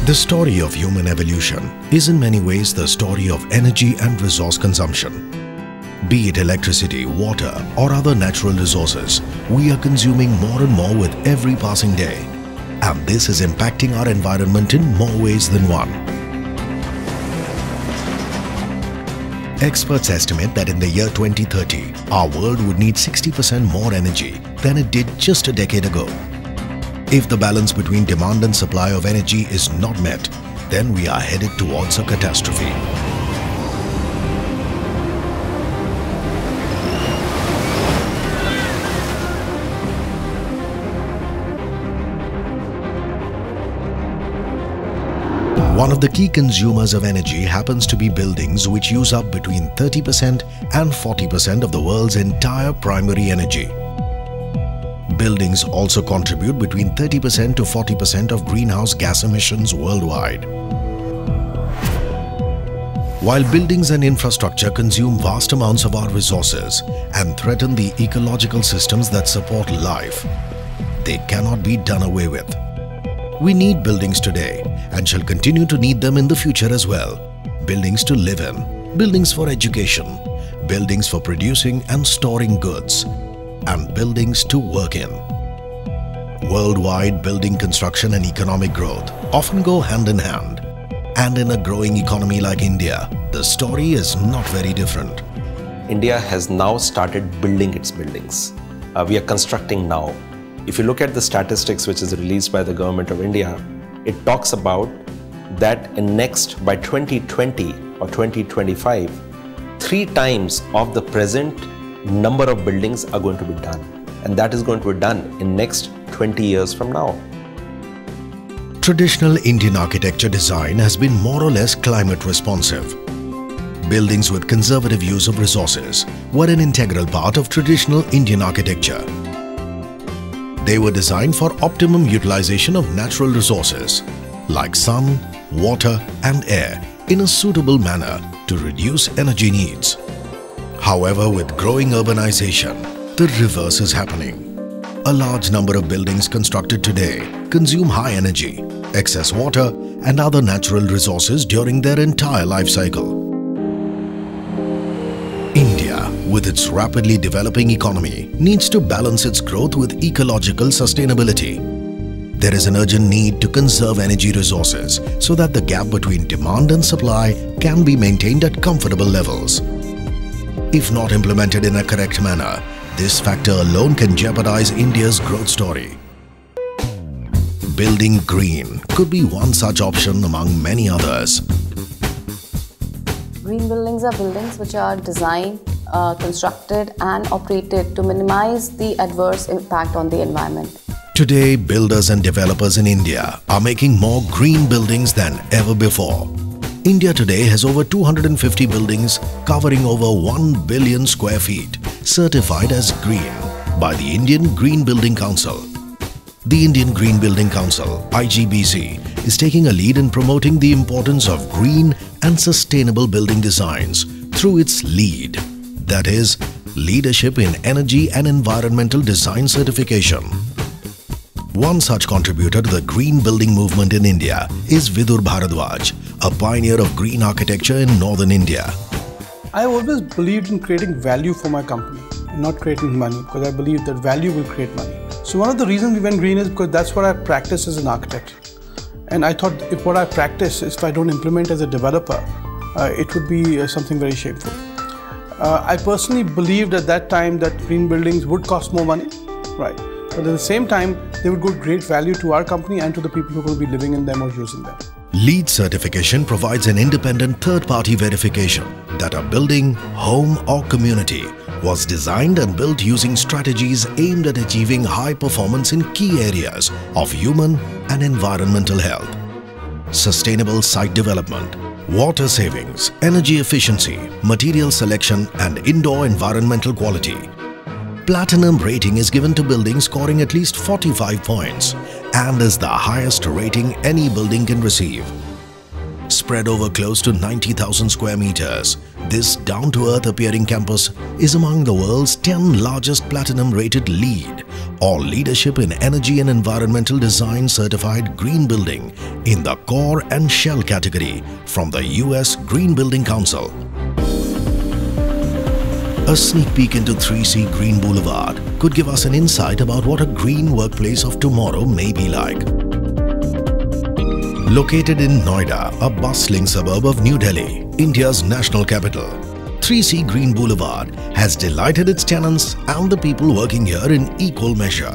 The story of human evolution is in many ways the story of energy and resource consumption. Be it electricity, water or other natural resources, we are consuming more and more with every passing day. And this is impacting our environment in more ways than one. Experts estimate that in the year 2030, our world would need 60% more energy than it did just a decade ago. If the balance between demand and supply of energy is not met, then we are headed towards a catastrophe. One of the key consumers of energy happens to be buildings, which use up between 30% and 40% of the world's entire primary energy. Buildings also contribute between 30% to 40% of greenhouse gas emissions worldwide. While buildings and infrastructure consume vast amounts of our resources and threaten the ecological systems that support life, they cannot be done away with. We need buildings today and shall continue to need them in the future as well. Buildings to live in, buildings for education, buildings for producing and storing goods, and buildings to work in. Worldwide, building construction and economic growth often go hand in hand. And in a growing economy like India, the story is not very different. India has now started building its buildings. We are constructing now. If you look at the statistics which is released by the Government of India, it talks about that by 2020 or 2025, 3 times of the present number of buildings are going to be done. And that is going to be done in next 20 years from now. Traditional Indian architecture design has been more or less climate responsive. Buildings with conservative use of resources were an integral part of traditional Indian architecture. They were designed for optimum utilization of natural resources like sun, water and air in a suitable manner to reduce energy needs. However, with growing urbanization, the reverse is happening. A large number of buildings constructed today consume high energy, excess water and other natural resources during their entire life cycle. India, with its rapidly developing economy, needs to balance its growth with ecological sustainability. There is an urgent need to conserve energy resources so that the gap between demand and supply can be maintained at comfortable levels. If not implemented in a correct manner, this factor alone can jeopardize India's growth story. Building green could be one such option among many others. Green buildings are buildings which are designed, constructed and operated to minimize the adverse impact on the environment. Today, builders and developers in India are making more green buildings than ever before. India today has over 250 buildings covering over 1 billion square feet certified as green by the Indian Green Building Council. The Indian Green Building Council, IGBC, is taking a lead in promoting the importance of green and sustainable building designs through its LEED, that is, Leadership in Energy and Environmental Design Certification. One such contributor to the green building movement in India is Vidur Bharadwaj, a pioneer of green architecture in northern India. I always believed in creating value for my company and not creating money, because I believe that value will create money. So one of the reasons we went green is because that's what I practice as an architect. And I thought if what I practice, if I don't implement as a developer, it would be something very shameful. I personally believed at that time that green buildings would cost more money, right? But at the same time, they would give great value to our company and to the people who will be living in them or using them. LEED certification provides an independent third-party verification that a building, home or community was designed and built using strategies aimed at achieving high performance in key areas of human and environmental health. Sustainable site development, water savings, energy efficiency, material selection and indoor environmental quality. Platinum rating is given to buildings scoring at least 45 points and is the highest rating any building can receive. spread over close to 90,000 square meters, this down-to-earth appearing campus is among the world's 10 largest platinum-rated LEED or Leadership in Energy and Environmental Design certified green building in the core and shell category from the US Green Building Council. A sneak peek into 3C Green Boulevard could give us an insight about what a green workplace of tomorrow may be like. Located in Noida, a bustling suburb of New Delhi, India's national capital, 3C Green Boulevard has delighted its tenants and the people working here in equal measure.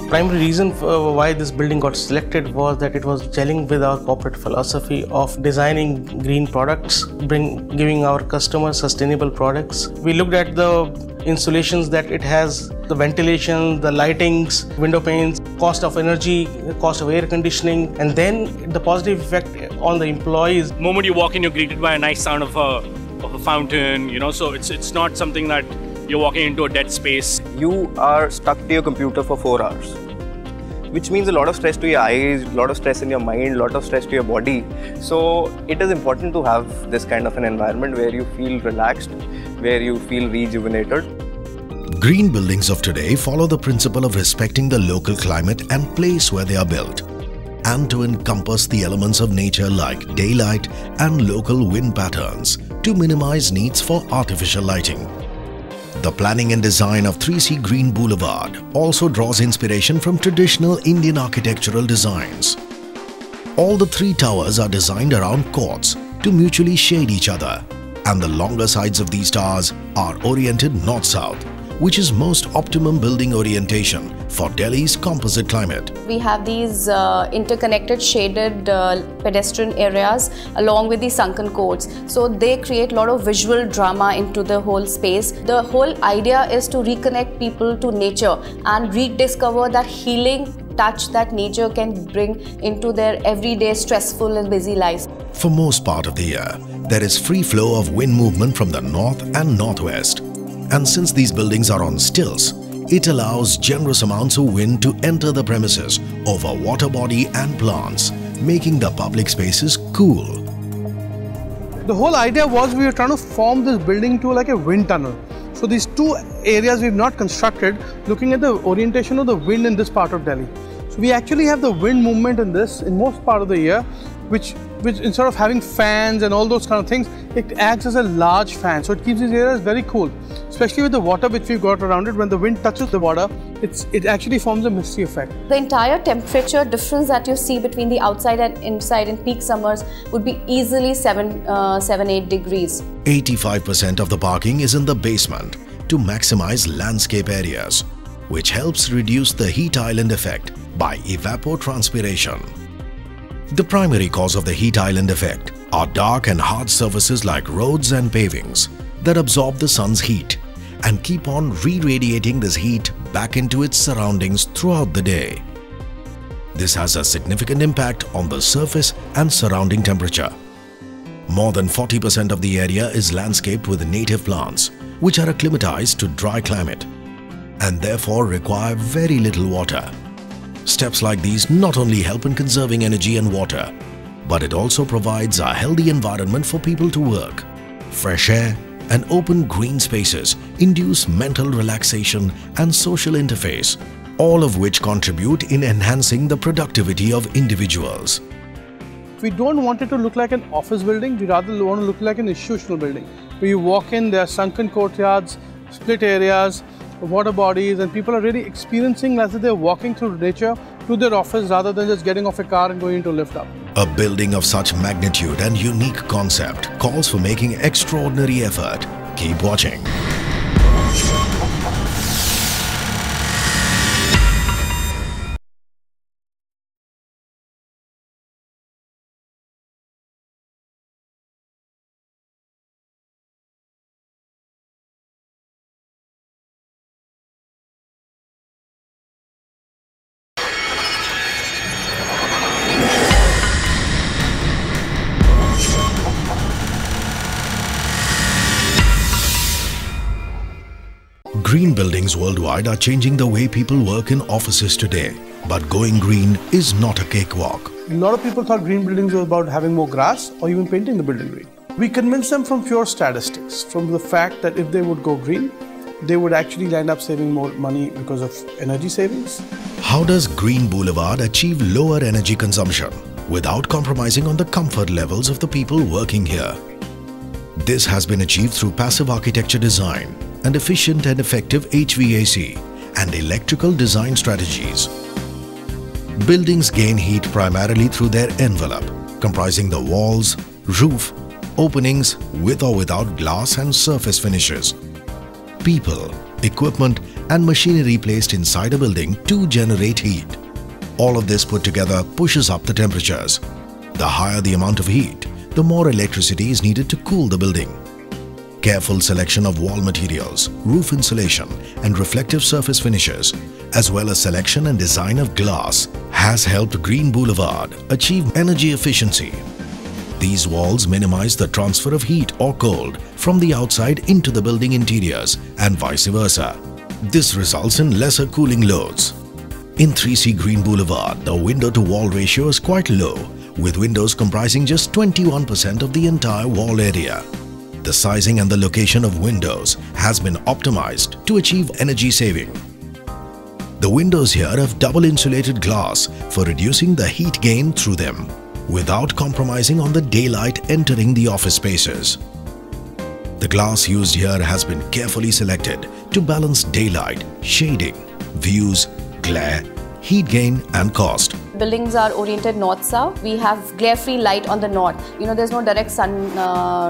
Primary reason for why this building got selected was that it was gelling with our corporate philosophy of designing green products, giving our customers sustainable products. We looked at the insulations that it has, the ventilation, the lightings, window panes, cost of energy, cost of air conditioning, and then the positive effect on the employees. The moment you walk in, you're greeted by a nice sound of a fountain, so it's not something that you're walking into a dead space. You are stuck to your computer for 4 hours, which means a lot of stress to your eyes, a lot of stress in your mind, a lot of stress to your body. So it is important to have this kind of an environment where you feel relaxed, where you feel rejuvenated. Green buildings of today follow the principle of respecting the local climate and place where they are built, and to encompass the elements of nature like daylight and local wind patterns to minimize needs for artificial lighting. The planning and design of 3C Green Boulevard also draws inspiration from traditional Indian architectural designs. All the 3 towers are designed around courts to mutually shade each other, and the longer sides of these towers are oriented north-south, which is most optimum building orientation for Delhi's composite climate. We have these interconnected shaded pedestrian areas along with the sunken courts. So they create a lot of visual drama into the whole space. The whole idea is to reconnect people to nature and rediscover that healing touch that nature can bring into their everyday stressful and busy lives. For most part of the year, there is free flow of wind movement from the north and northwest. And since these buildings are on stilts, it allows generous amounts of wind to enter the premises over water body and plants, making the public spaces cool. The whole idea was we were trying to form this building to like a wind tunnel. So these 2 areas we've not constructed, looking at the orientation of the wind in this part of Delhi. So we actually have the wind movement in most part of the year, which instead of having fans and all those kind of things, it acts as a large fan. So it keeps these areas very cool, especially with the water which we've got around it. When the wind touches the water, it actually forms a misty effect. The entire temperature difference that you see between the outside and inside in peak summers would be easily 7-8 degrees. 85% of the parking is in the basement to maximize landscape areas, which helps reduce the heat island effect by evapotranspiration. The primary cause of the heat island effect are dark and hard surfaces like roads and pavings that absorb the sun's heat and keep on re-radiating this heat back into its surroundings throughout the day. This has a significant impact on the surface and surrounding temperature. More than 40% of the area is landscaped with native plants, which are acclimatized to dry climate and therefore require very little water. Steps like these not only help in conserving energy and water, but it also provides a healthy environment for people to work. Fresh air and open green spaces induce mental relaxation and social interface, all of which contribute in enhancing the productivity of individuals. We don't want it to look like an office building, we rather want to look like an institutional building. Where you walk in, there are sunken courtyards, split areas, water bodies, and people are really experiencing as if they're walking through nature to their office rather than just getting off a car and going into a lift up. A building of such magnitude and unique concept calls for making extraordinary effort. Keep watching. Green buildings worldwide are changing the way people work in offices today. But going green is not a cakewalk. A lot of people thought green buildings were about having more grass or even painting the building green. We convinced them from pure statistics, from the fact that if they would go green, they would actually end up saving more money because of energy savings. How does Green Boulevard achieve lower energy consumption without compromising on the comfort levels of the people working here? This has been achieved through passive architecture design and efficient and effective HVAC and electrical design strategies. Buildings gain heat primarily through their envelope, comprising the walls, roof, openings with or without glass and surface finishes. People, equipment and machinery placed inside a building to generate heat. All of this put together pushes up the temperatures. The higher the amount of heat, the more electricity is needed to cool the building. Careful selection of wall materials, roof insulation and reflective surface finishes, as well as selection and design of glass, has helped Green Boulevard achieve energy efficiency. These walls minimize the transfer of heat or cold from the outside into the building interiors and vice versa. This results in lesser cooling loads. In 3C Green Boulevard, the window-to-wall ratio is quite low, with windows comprising just 21% of the entire wall area. The sizing and the location of windows has been optimized to achieve energy saving. The windows here have double insulated glass for reducing the heat gain through them, without compromising on the daylight entering the office spaces. The glass used here has been carefully selected to balance daylight, shading, views, glare, heat gain and cost. Buildings are oriented north-south. We have glare-free light on the north. There's no direct sun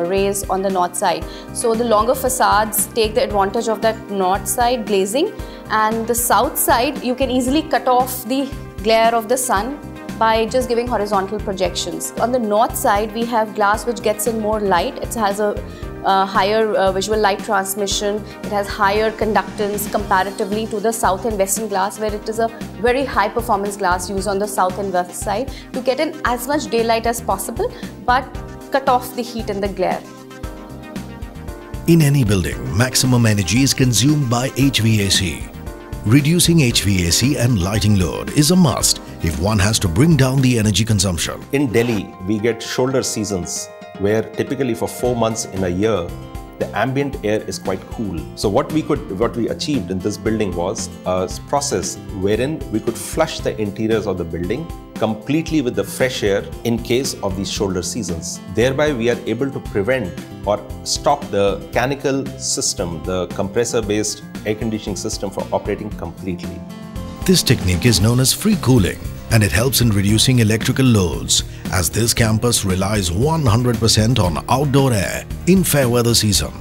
rays on the north side. So the longer facades take the advantage of that north side glazing, and the south side you can easily cut off the glare of the sun by just giving horizontal projections. On the north side we have glass which gets in more light. It has a higher visual light transmission. It has higher conductance comparatively to the south and western glass, where it is a very high performance glass used on the south and west side to get in as much daylight as possible but cut off the heat and the glare. In any building, maximum energy is consumed by HVAC. Reducing HVAC and lighting load is a must if one has to bring down the energy consumption. In Delhi, we get shoulder seasons where typically for 4 months in a year, the ambient air is quite cool. So what we achieved in this building was a process wherein we could flush the interiors of the building completely with the fresh air in case of these shoulder seasons. Thereby, we are able to prevent or stop the mechanical system, the compressor-based air conditioning system from operating completely. This technique is known as free cooling, and it helps in reducing electrical loads, as this campus relies 100% on outdoor air in fair weather season.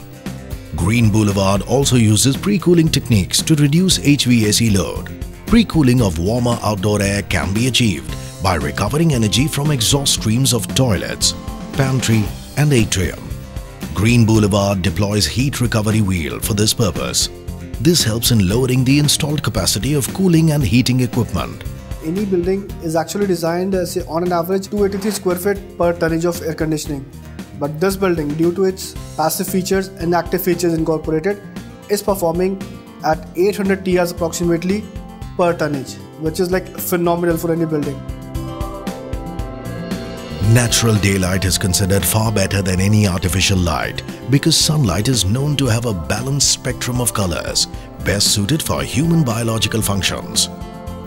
Green Boulevard also uses pre-cooling techniques to reduce HVAC load. Pre-cooling of warmer outdoor air can be achieved by recovering energy from exhaust streams of toilets, pantry and atrium. Green Boulevard deploys heat recovery wheel for this purpose. This helps in lowering the installed capacity of cooling and heating equipment. Any building is actually designed on an average 283 square feet per tonnage of air conditioning. But this building, due to its passive features and active features incorporated, is performing at 800 TRs approximately per tonnage, which is like phenomenal for any building. Natural daylight is considered far better than any artificial light because sunlight is known to have a balanced spectrum of colors, best suited for human biological functions.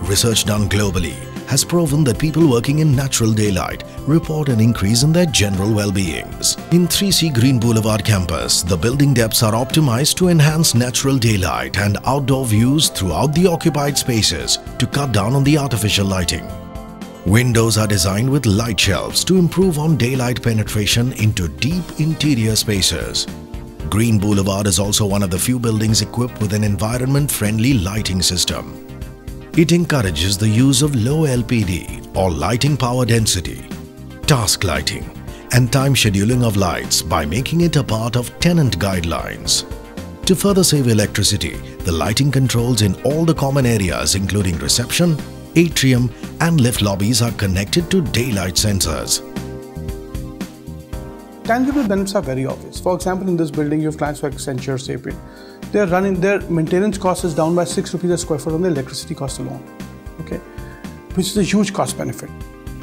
Research done globally has proven that people working in natural daylight report an increase in their general well-beings. In 3C Green Boulevard campus, the building depths are optimized to enhance natural daylight and outdoor views throughout the occupied spaces to cut down on the artificial lighting. Windows are designed with light shelves to improve on daylight penetration into deep interior spaces. Green Boulevard is also one of the few buildings equipped with an environment-friendly lighting system. It encourages the use of low LPD or lighting power density, task lighting and time scheduling of lights by making it a part of tenant guidelines. To further save electricity, the lighting controls in all the common areas including reception, atrium and lift lobbies are connected to daylight sensors. Tangible benefits are very obvious. For example, in this building you have clients like Accenture, Sapient. Their maintenance cost is down by 6 rupees a square foot on the electricity cost alone, okay, which is a huge cost benefit.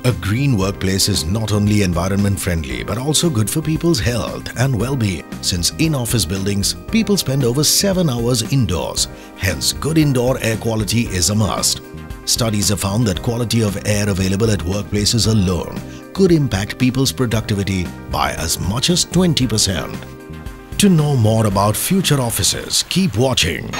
A green workplace is not only environment friendly but also good for people's health and well-being, since in office buildings, people spend over 7 hours indoors. Hence, good indoor air quality is a must. Studies have found that quality of air available at workplaces alone could impact people's productivity by as much as 20%. To know more about future offices, keep watching.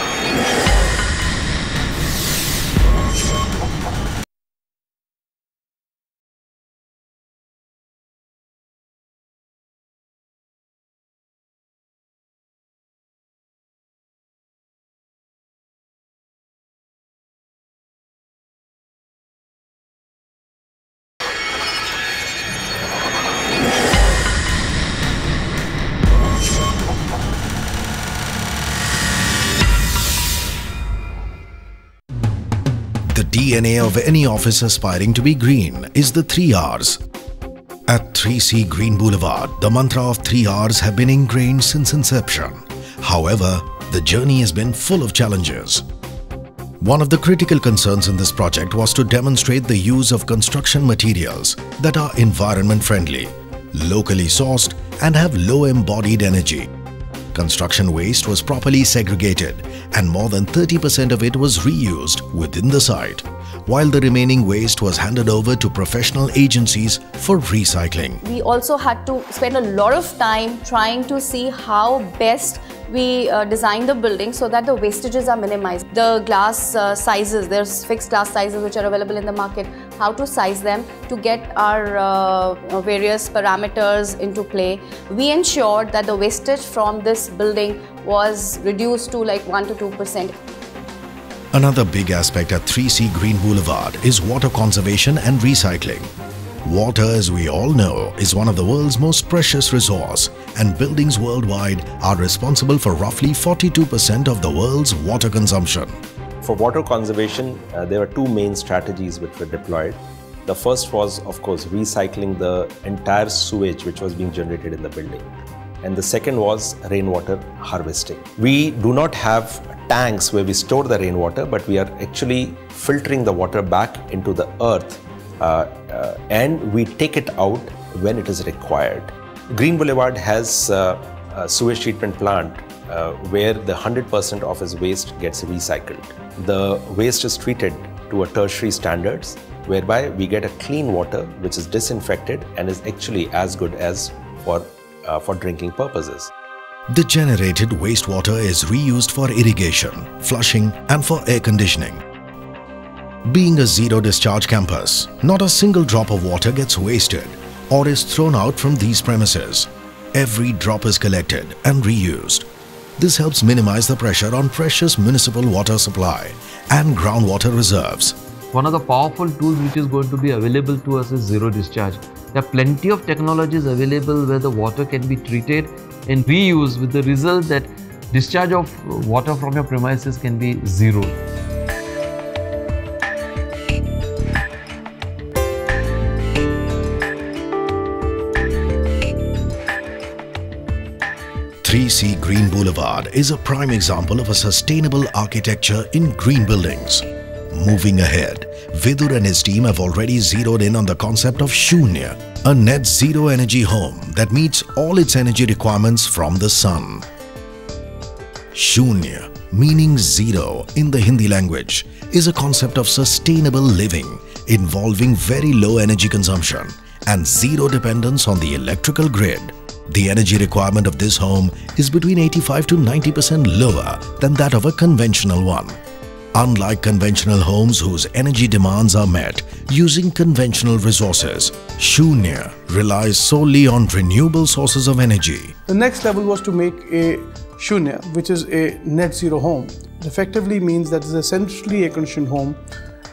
The DNA of any office aspiring to be green is the 3 R's. At 3C Green Boulevard, the mantra of 3 R's have been ingrained since inception. However, the journey has been full of challenges. One of the critical concerns in this project was to demonstrate the use of construction materials that are environment friendly, locally sourced, and have low embodied energy. Construction waste was properly segregated and more than 30% of it was reused within the site, while the remaining waste was handed over to professional agencies for recycling. We also had to spend a lot of time trying to see how best we design the building so that the wastages are minimized. The glass sizes, there's fixed glass sizes which are available in the market, how to size them to get our various parameters into play. We ensured that the wastage from this building was reduced to like 1 to 2%. Another big aspect at 3C Green Boulevard is water conservation and recycling. Water, as we all know, is one of the world's most precious resource, and buildings worldwide are responsible for roughly 42% of the world's water consumption. For water conservation, there were 2 main strategies which were deployed. The first was, of course, recycling the entire sewage which was being generated in the building. And the second was rainwater harvesting. We do not have tanks where we store the rainwater, but we are actually filtering the water back into the earth and we take it out when it is required. Green Boulevard has a sewage treatment plant where the 100% of its waste gets recycled. The waste is treated to a tertiary standards, whereby we get a clean water which is disinfected and is actually as good as for drinking purposes. The generated wastewater is reused for irrigation, flushing, and for air conditioning. Being a zero-discharge campus, not a single drop of water gets wasted or is thrown out from these premises. Every drop is collected and reused. This helps minimize the pressure on precious municipal water supply and groundwater reserves. One of the powerful tools which is going to be available to us is zero discharge. There are plenty of technologies available where the water can be treated and reused, with the result that discharge of water from your premises can be zero. .3C Green Boulevard is a prime example of a sustainable architecture in green buildings. Moving ahead, Vidur and his team have already zeroed in on the concept of Shunya, a net zero energy home that meets all its energy requirements from the sun. Shunya, meaning zero in the Hindi language, is a concept of sustainable living involving very low energy consumption and zero dependence on the electrical grid. The energy requirement of this home is between 85 to 90% lower than that of a conventional one. Unlike conventional homes whose energy demands are met using conventional resources, Shunya relies solely on renewable sources of energy. The next level was to make a Shunya, which is a net zero home. It effectively means that it's a centrally air-conditioned home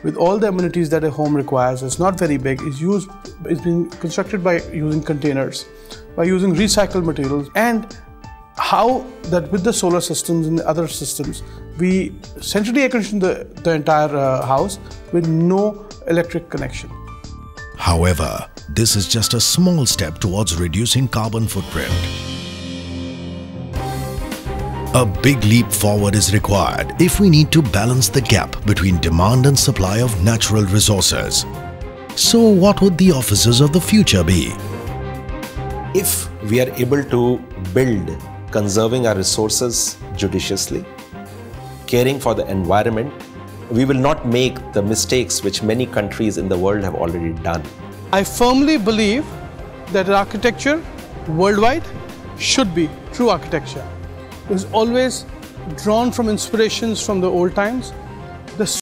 with all the amenities that a home requires. It's not very big. It's been constructed by using containers, by using recycled materials, and how that with the solar systems and the other systems, we centrally air condition the entire house with no electric connection. However, this is just a small step towards reducing carbon footprint. A big leap forward is required if we need to balance the gap between demand and supply of natural resources. So what would the offices of the future be? If we are able to build conserving our resources judiciously, caring for the environment, we will not make the mistakes which many countries in the world have already done. I firmly believe that architecture worldwide should be true architecture. It was always drawn from inspirations from the old times